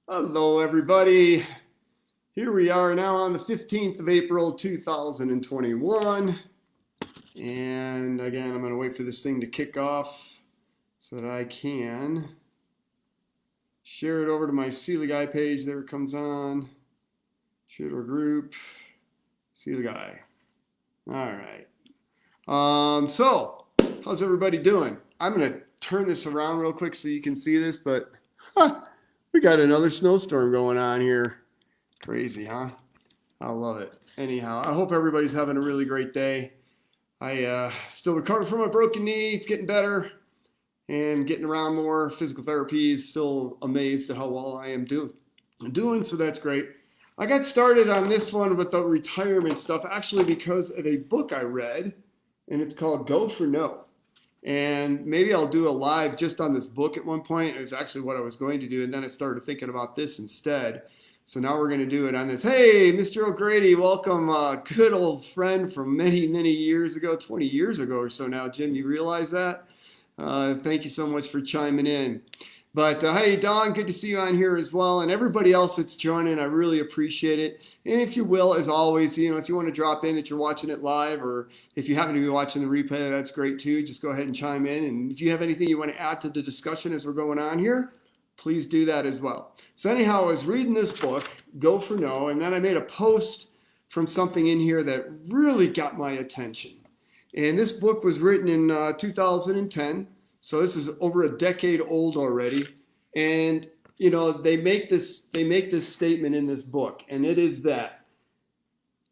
Hello, everybody. Here we are now on the 15th of April, 2021. And again, I'm going to wait for this thing to kick off so that I can share it over to my See the Guy page. There it comes on. Share to a group. See the Guy. All right. So, how's everybody doing? I'm going to turn this around real quick so you can see this, but we got another snowstorm going on here. Crazy, huh? I love it. Anyhow, I hope everybody's having a really great day. I still recovering from my broken knee. It's getting better and getting around more. Physical therapy is still amazed at how well I am doing, so that's great. I got started on this one with the retirement stuff actually because of a book I read, and it's called Go for No. And maybe I'll do a live just on this book at one point. It was actually what I was going to do, and then I started thinking about this instead. So now we're going to do it on this. Hey, Mr. O'Grady, welcome. Good old friend from many, many years ago, 20 years ago or so now. Jim, you realize that? Thank you so much for chiming in. But hey, Don, good to see you on here as well. And everybody else that's joining, I really appreciate it. And if you will, as always, if you want to drop in that you're watching it live, or if you happen to be watching the replay, that's great too. Just go ahead and chime in. And if you have anything you want to add to the discussion as we're going on here, please do that as well. So anyhow, I was reading this book, Go for No, and then I made a post from something in here that really got my attention. And this book was written in 2010. So this is over a decade old already. And they make this statement in this book, and it is that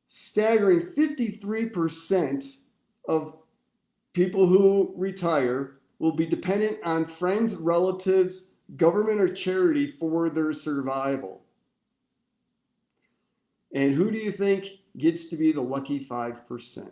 staggering 53% of people who retire will be dependent on friends, relatives, government, or charity for their survival. And who do you think gets to be the lucky 5%?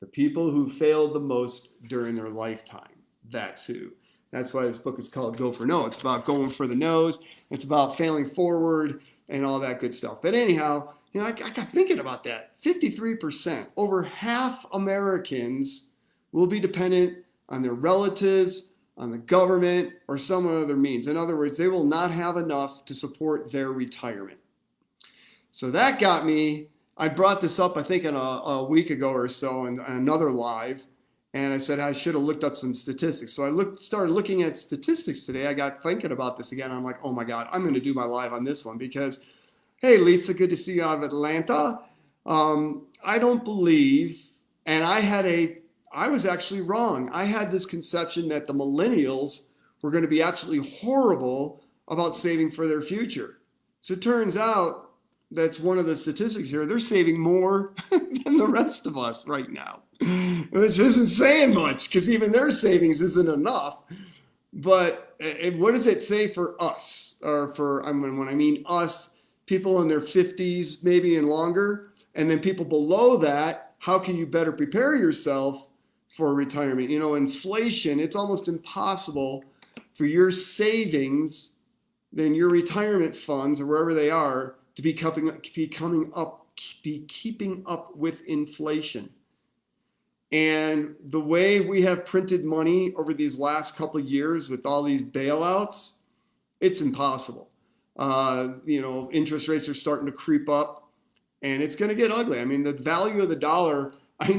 The people who failed the most during their lifetime. That's who. That's why this book is called Go for No. It's about going for the no's. It's about failing forward and all that good stuff. But anyhow, I got thinking about that. 53%, over half Americans will be dependent on their relatives, on the government, or some other means. In other words, they will not have enough to support their retirement. So that got me. I brought this up, I think, in a week ago or so in another live. And I said I should have looked up some statistics. So I started looking at statistics today. I got thinking about this again. I'm like, oh my God, I'm going to do my live on this one because, hey, Lisa, good to see you out of Atlanta. I don't believe, and I was actually wrong. I had this conception that the millennials were going to be absolutely horrible about saving for their future. So it turns out that's one of the statistics here. They're saving more than the rest of us right now, which isn't saying much because even their savings isn't enough. But what does it say for us, or when I mean us, people in their 50s maybe and longer, and then people below that? How can you better prepare yourself for retirement? Inflation, it's almost impossible for your savings, then your retirement funds or wherever they are, to be keeping up with inflation. And the way we have printed money over these last couple of years with all these bailouts, it's impossible. Interest rates are starting to creep up, and it's going to get ugly. I mean, the value of the dollar, I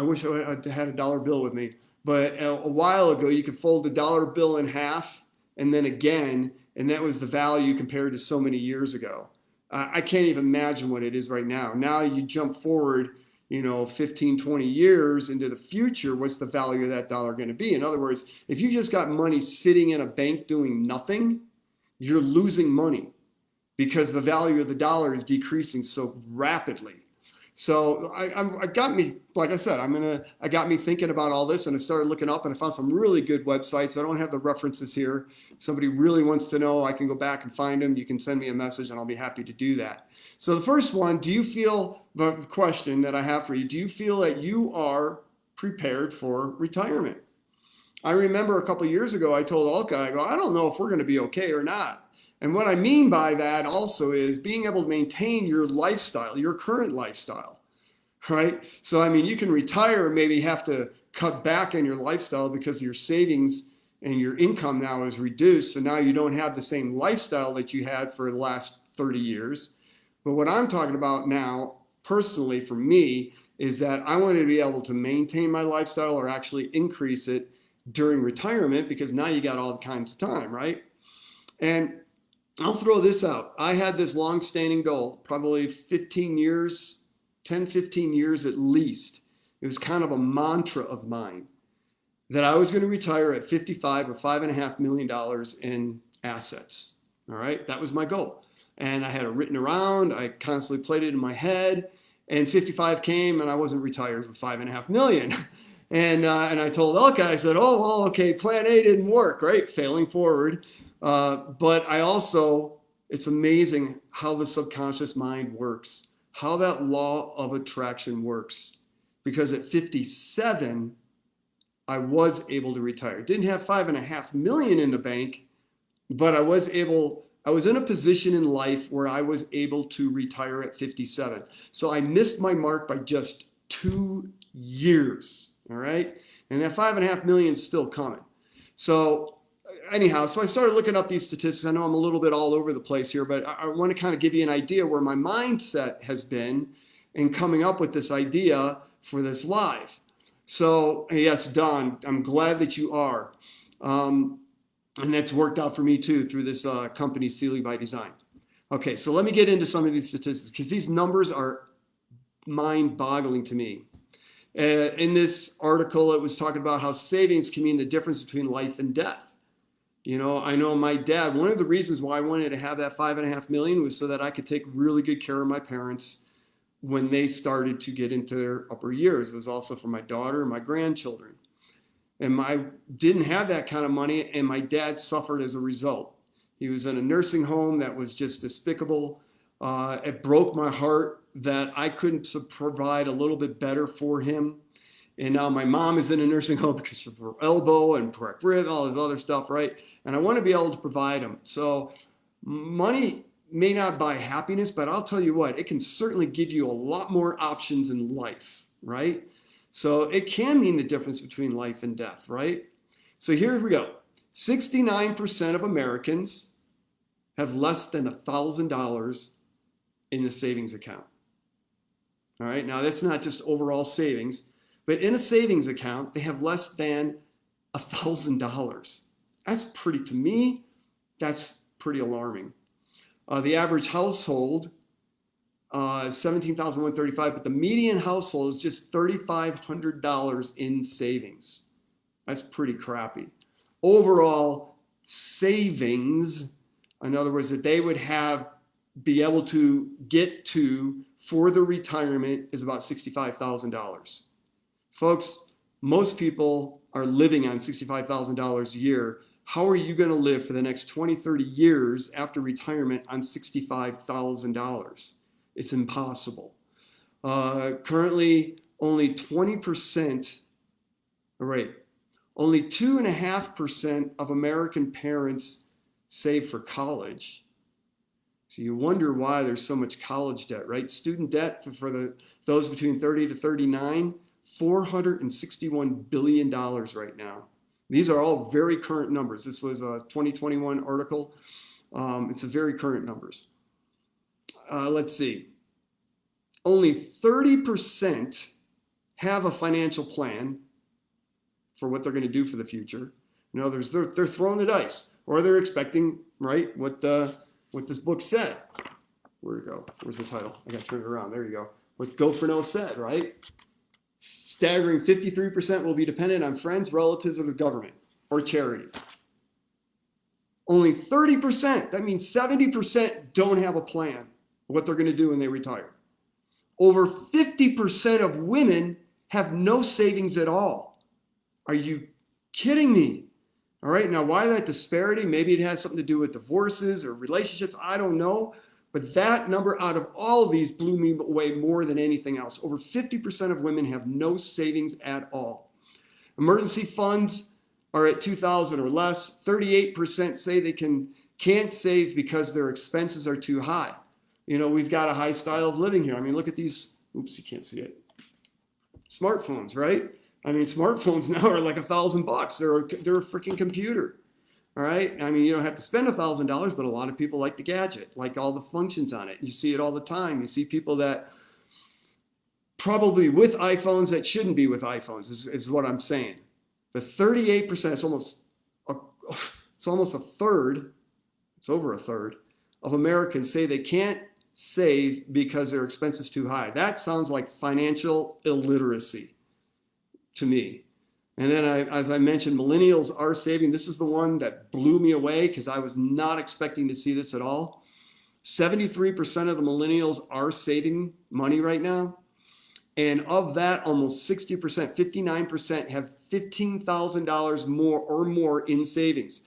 wish I had a dollar bill with me, but a while ago you could fold the dollar bill in half and then again, and that was the value compared to so many years ago. I can't even imagine what it is right now. Now you jump forward, 15, 20 years into the future, what's the value of that dollar going to be? In other words, if you just got money sitting in a bank doing nothing, you're losing money because the value of the dollar is decreasing so rapidly. So I got me, like I said, I got me thinking about all this, and I started looking up, and I found some really good websites. I don't have the references here. If somebody really wants to know, I can go back and find them. You can send me a message, and I'll be happy to do that. So the first one, the question that I have for you, do you feel that you are prepared for retirement? I remember a couple of years ago, I told Alka, I don't know if we're going to be okay or not. And what I mean by that also is being able to maintain your lifestyle, your current lifestyle, right? So, you can retire and maybe have to cut back on your lifestyle because your savings and your income now is reduced. So now you don't have the same lifestyle that you had for the last 30 years. But what I'm talking about now, personally for me, is that I wanted to be able to maintain my lifestyle or actually increase it during retirement, because now you got all kinds of time, right? And I'll throw this out. I had this long-standing goal, probably 15 years, 10, 15 years at least. It was kind of a mantra of mine that I was going to retire at 55 with $5.5 million in assets. All right, that was my goal. And I had it written around. I constantly played it in my head. And 55 came, and I wasn't retired with $5.5 million. And I told Elka, I said, oh, well, okay, plan A didn't work, right? Failing forward. But I also, it's amazing how the subconscious mind works, how that law of attraction works. Because at 57, I was able to retire. Didn't have $5.5 million in the bank, but I was in a position in life where I was able to retire at 57. So I missed my mark by just 2 years, all right? And that $5.5 million is still coming. So anyhow, so I started looking up these statistics. I know I'm a little bit all over the place here, but I want to kind of give you an idea where my mindset has been in coming up with this idea for this live. So yes, Don, I'm glad that you are. And that's worked out for me too through this company, Sealy by Design. Okay, so let me get into some of these statistics because these numbers are mind-boggling to me. In this article, it was talking about how savings can mean the difference between life and death. You know, I know my dad, one of the reasons why I wanted to have that $5.5 million was so that I could take really good care of my parents when they started to get into their upper years. It was also for my daughter and my grandchildren. And I didn't have that kind of money, and my dad suffered as a result. He was in a nursing home that was just despicable. It broke my heart that I couldn't provide a little bit better for him. And now my mom is in a nursing home because of her elbow and cracked rib, all this other stuff, right? And I want to be able to provide them. So money may not buy happiness, but I'll tell you what, it can certainly give you a lot more options in life, right? So it can mean the difference between life and death, right? So here we go. 69% of Americans have less than $1,000 in the savings account. All right, now that's not just overall savings, but in a savings account, they have less than $1,000. That's pretty, to me, that's pretty alarming. The average household is $17,135, but the median household is just $3,500 in savings. That's pretty crappy. Overall savings, in other words, that they would be able to get to for the retirement is about $65,000. Folks, most people are living on $65,000 a year. How are you going to live for the next 20, 30 years after retirement on $65,000? It's impossible. Currently, only 20%, only 2.5% of American parents save for college. So you wonder why there's so much college debt, right? Student debt for those between 30 to 39, $461 billion right now. These are all very current numbers. This was a 2021 article. It's a very current numbers. Let's see. Only 30% have a financial plan for what they're going to do for the future. In other words, they're throwing the dice, or they're expecting, right, what this book said. Where'd it go? Where's the title? I got to turn it around. There you go. What Go For No said, right? Staggering 53% will be dependent on friends, relatives, or the government, or charity. Only 30%, that means 70% don't have a plan of what they're going to do when they retire. Over 50% of women have no savings at all. Are you kidding me? All right, now why that disparity? Maybe it has something to do with divorces or relationships. I don't know. But that number out of all of these blew me away more than anything else. Over 50% of women have no savings at all. Emergency funds are at $2,000 or less. 38% say they can't save because their expenses are too high. You know, we've got a high style of living here. I mean, look at these. Oops, you can't see it. Smartphones, right? I mean, smartphones now are like $1,000. They're a freaking computer. All right. I mean, you don't have to spend $1,000, but a lot of people like the gadget, like all the functions on it. You see it all the time. You see people that probably with iPhones that shouldn't be with iPhones is what I'm saying. But 38%, it's almost a third, it's over a third of Americans say they can't save because their expense is too high. That sounds like financial illiteracy to me. And then, as I mentioned, millennials are saving. This is the one that blew me away because I was not expecting to see this at all. 73% of the millennials are saving money right now. And of that, almost 60%, 59% have $15,000 more in savings.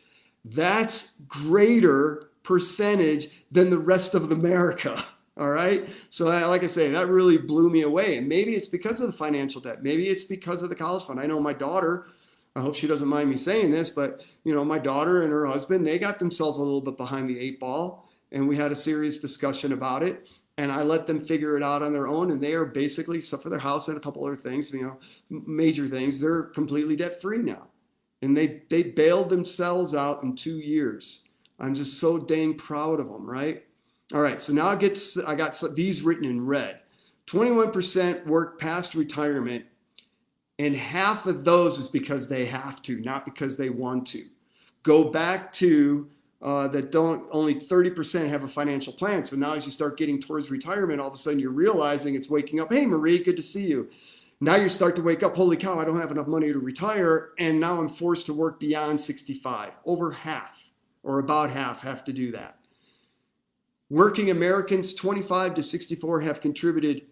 That's greater percentage than the rest of America. All right. So like I say, that really blew me away. And maybe it's because of the financial debt. Maybe it's because of the college fund. I know my daughter, I hope she doesn't mind me saying this, but my daughter and her husband, they got themselves a little bit behind the 8 ball. And we had a serious discussion about it. And I let them figure it out on their own. And they are basically, except for their house and a couple other things, major things, they're completely debt free now. And they bailed themselves out in 2 years. I'm just so dang proud of them, right? All right, so now I got these written in red. 21% work past retirement, and half of those is because they have to, not because they want to. Go back to only 30% have a financial plan. So now as you start getting towards retirement, all of a sudden you're realizing it's waking up. Hey, Marie, good to see you. Now you start to wake up. Holy cow, I don't have enough money to retire. And now I'm forced to work beyond 65. Over half, or about half, have to do that. Working Americans 25 to 64 have contributed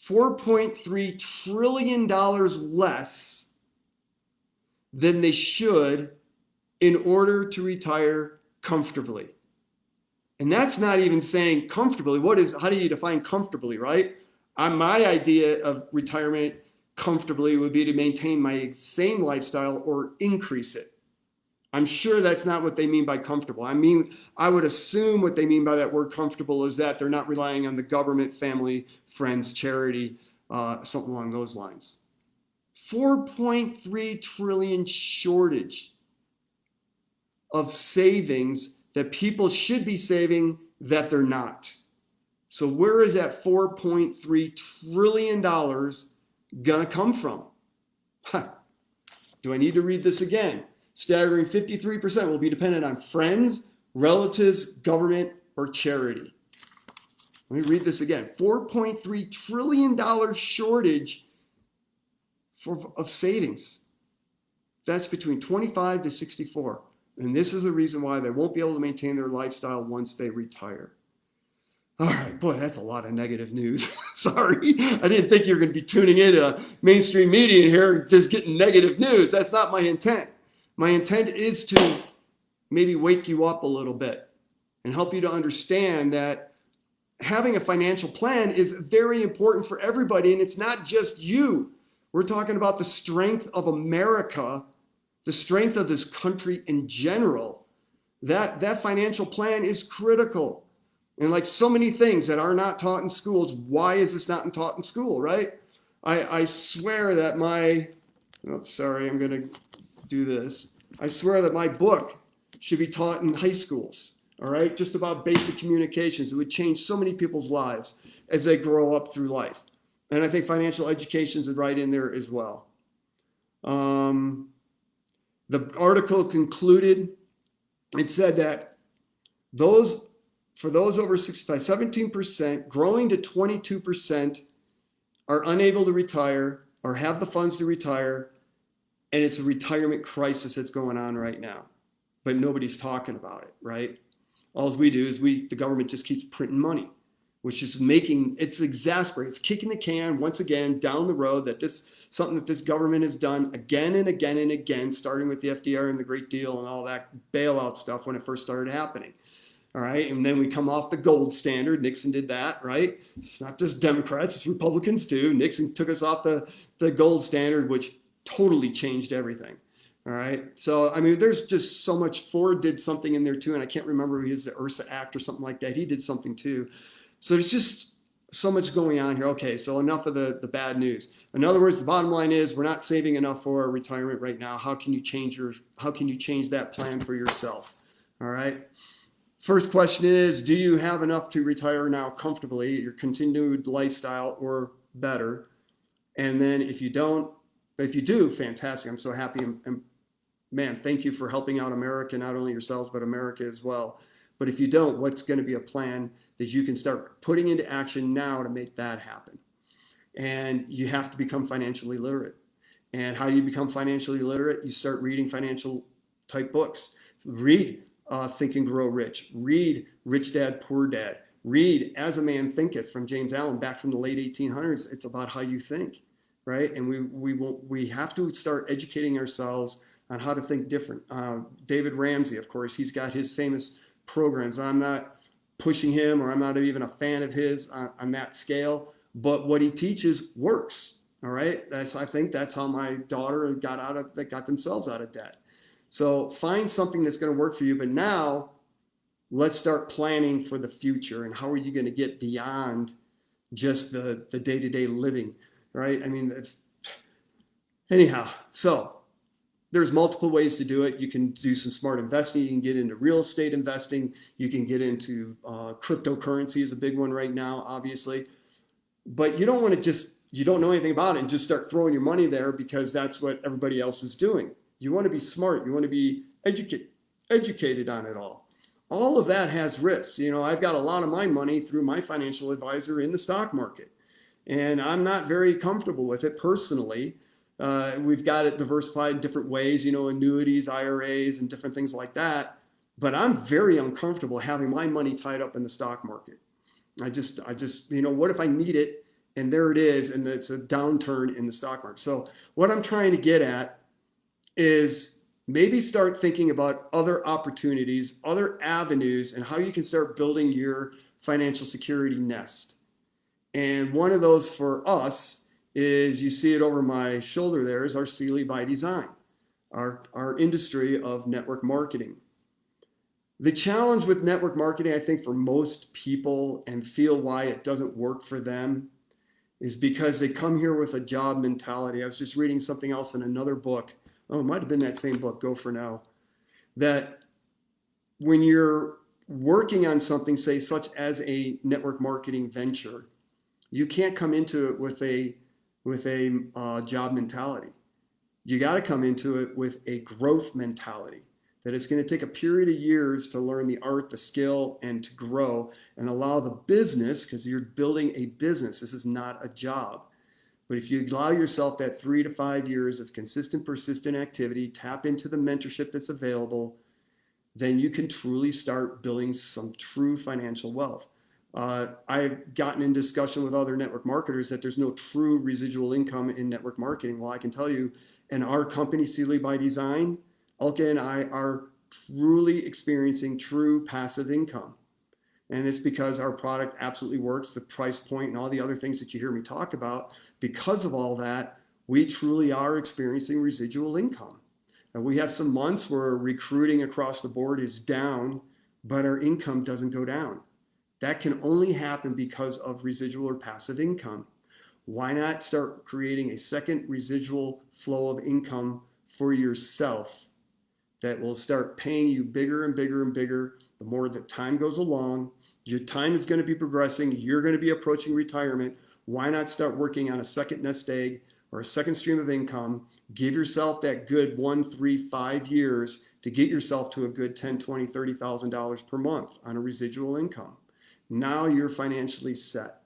$4.3 trillion less than they should in order to retire comfortably. And that's not even saying comfortably. How do you define comfortably, right? My idea of retirement comfortably would be to maintain my same lifestyle or increase it. I'm sure that's not what they mean by comfortable. I would assume what they mean by that word comfortable is that they're not relying on the government, family, friends, charity, something along those lines. 4.3 trillion shortage of savings that people should be saving that they're not. So where is that $4.3 trillion gonna come from? Do I need to read this again? Staggering 53% will be dependent on friends, relatives, government, or charity. Let me read this again. $4.3 trillion shortage of savings. That's between 25 to 64. And this is the reason why they won't be able to maintain their lifestyle once they retire. All right, boy, that's a lot of negative news. Sorry, I didn't think you were going to be tuning into mainstream media here just getting negative news. That's not my intent. My intent is to maybe wake you up a little bit and help you to understand that having a financial plan is very important for everybody, and it's not just you. We're talking about the strength of America, the strength of this country in general. That financial plan is critical. And like so many things that are not taught in schools, why is this not taught in school, right? I swear that I'm going to do this. I swear that my book should be taught in high schools, all right? Just about basic communications. It would change so many people's lives as they grow up through life. And I think financial education is right in there as well. The article concluded, it said that for those over 65, 17%, growing to 22% are unable to retire or have the funds to retire. And it's a retirement crisis that's going on right now, but nobody's talking about it, right? All we do is the government just keeps printing money, which is it's exasperating. It's kicking the can once again down the road something that this government has done again and again and again, starting with the FDR and the Great Deal and all that bailout stuff when it first started happening. All right, and then we come off the gold standard. Nixon did that, right? It's not just Democrats, it's Republicans too. Nixon took us off the gold standard, which totally changed everything. All right. So, there's just so much. Ford did something in there too. And I can't remember, he was the URSA Act or something like that. He did something too. So so much going on here. Okay, so enough of the bad news. In other words, the bottom line is we're not saving enough for our retirement right now. How can you change that plan for yourself? All right. First question is, do you have enough to retire now comfortably, your continued lifestyle or better? And then if you don't, if you do, fantastic. I'm so happy. And man, thank you for helping out America, not only yourselves, but America as well. But if you don't, what's going to be a plan that you can start putting into action now to make that happen? And you have to become financially literate. And how do you become financially literate? You start reading financial type books. Read Think and Grow Rich. Read Rich Dad, Poor Dad. Read As a Man Thinketh from James Allen back from the late 1800s. It's about how you think, right? And we have to start educating ourselves on how to think different. David Ramsey, of course, he's got his famous programs. I'm not pushing him, or I'm not even a fan of his on that scale, but what he teaches works. All right, I think that's how my daughter got themselves out of debt. So find something that's going to work for you. But now let's start planning for the future, and how are you going to get beyond just the day-to-day living, right? I mean, anyhow, so there's multiple ways to do it. You can do some smart investing. You can get into real estate investing. You can get into cryptocurrency is a big one right now, obviously. But you don't want to you don't know anything about it and just start throwing your money there because that's what everybody else is doing. You want to be smart. You want to be educated on it all. All of that has risks. I've got a lot of my money through my financial advisor in the stock market, and I'm not very comfortable with it personally. We've got it diversified different ways, annuities, IRAs, and different things like that. But I'm very uncomfortable having my money tied up in the stock market. I just, what if I need it and there it is, and it's a downturn in the stock market? So what I'm trying to get at is maybe start thinking about other opportunities, other avenues, and how you can start building your financial security nest. And one of those for us is, you see it over my shoulder there, is our Sealy by Design, our industry of network marketing. The challenge with network marketing, I think, for most people, and feel why it doesn't work for them, is because they come here with a job mentality. I was just reading something else in another book. Oh, it might have been that same book, Go For Now. That when you're working on something, say, such as a network marketing venture, you can't come into it with a job mentality. You got to come into it with a growth mentality, that it's going to take a period of years to learn the art, the skill, and to grow and allow the business, because you're building a business. This is not a job. But if you allow yourself that 3 to 5 years of consistent, persistent activity, tap into the mentorship that's available, then you can truly start building some true financial wealth. I've gotten in discussion with other network marketers that there's no true residual income in network marketing. Well, I can tell you, in our company, Sealy by Design, Elke and I are truly experiencing true passive income. And it's because our product absolutely works, the price point and all the other things that you hear me talk about. Because of all that, we truly are experiencing residual income. And we have some months where recruiting across the board is down, but our income doesn't go down. That can only happen because of residual or passive income. Why not start creating a second residual flow of income for yourself that will start paying you bigger and bigger and bigger the more that time goes along? Your time is going to be progressing. You're going to be approaching retirement. Why not start working on a second nest egg or a second stream of income? Give yourself that good 1, 3, 5 years to get yourself to a good $10,000, $20,000, $30,000 per month on a residual income. Now you're financially set.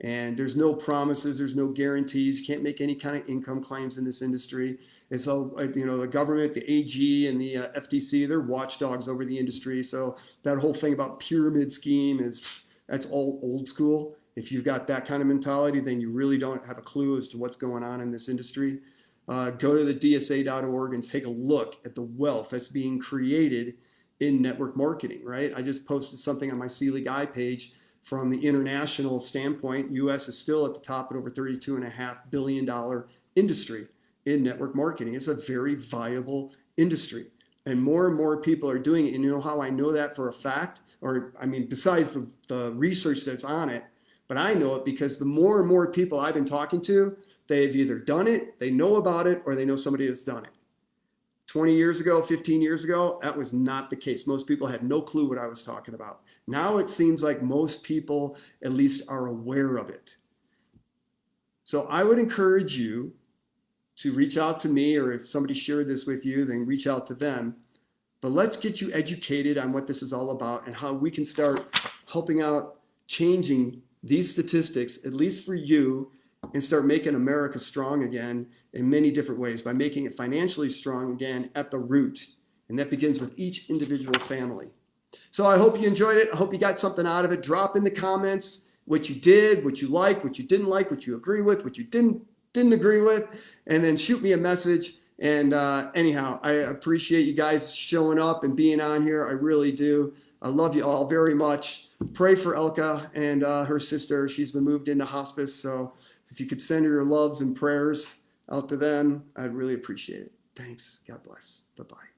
And there's no promises, there's no guarantees. You can't make any kind of income claims in this industry. And so, the government, the AG and the FTC, they're watchdogs over the industry. So that whole thing about pyramid scheme that's all old school. If you've got that kind of mentality, then you really don't have a clue as to what's going on in this industry. Go to the DSA.org and take a look at the wealth that's being created in network marketing, right? I just posted something on my Sealy Guy page. From the international standpoint, U.S. is still at the top at over $32.5 billion industry in network marketing. It's a very viable industry. And more people are doing it. And you know how I know that for a fact? Besides the research that's on it, But I know it because the more and more people I've been talking to, they've either done it, they know about it, or they know somebody that's done it. 20 years ago, 15 years ago, that was not the case. Most people had no clue what I was talking about. Now it seems like most people at least are aware of it. So I would encourage you to reach out to me, or if somebody shared this with you, then reach out to them. But let's get you educated on what this is all about and how we can start helping out changing these statistics, at least for you, and start making America strong again in many different ways by making it financially strong again at the root. And that begins with each individual family. So I hope you enjoyed it. I hope you got something out of it. Drop in the comments what you did, what you liked, what you didn't like, what you agree with, what you didn't agree with, and then shoot me a message. And anyhow, I appreciate you guys showing up and being on here. I really do. I love you all very much. Pray for Elka and her sister. She's been moved into hospice. So if you could send her your loves and prayers out to them, I'd really appreciate it. Thanks. God bless. Bye-bye.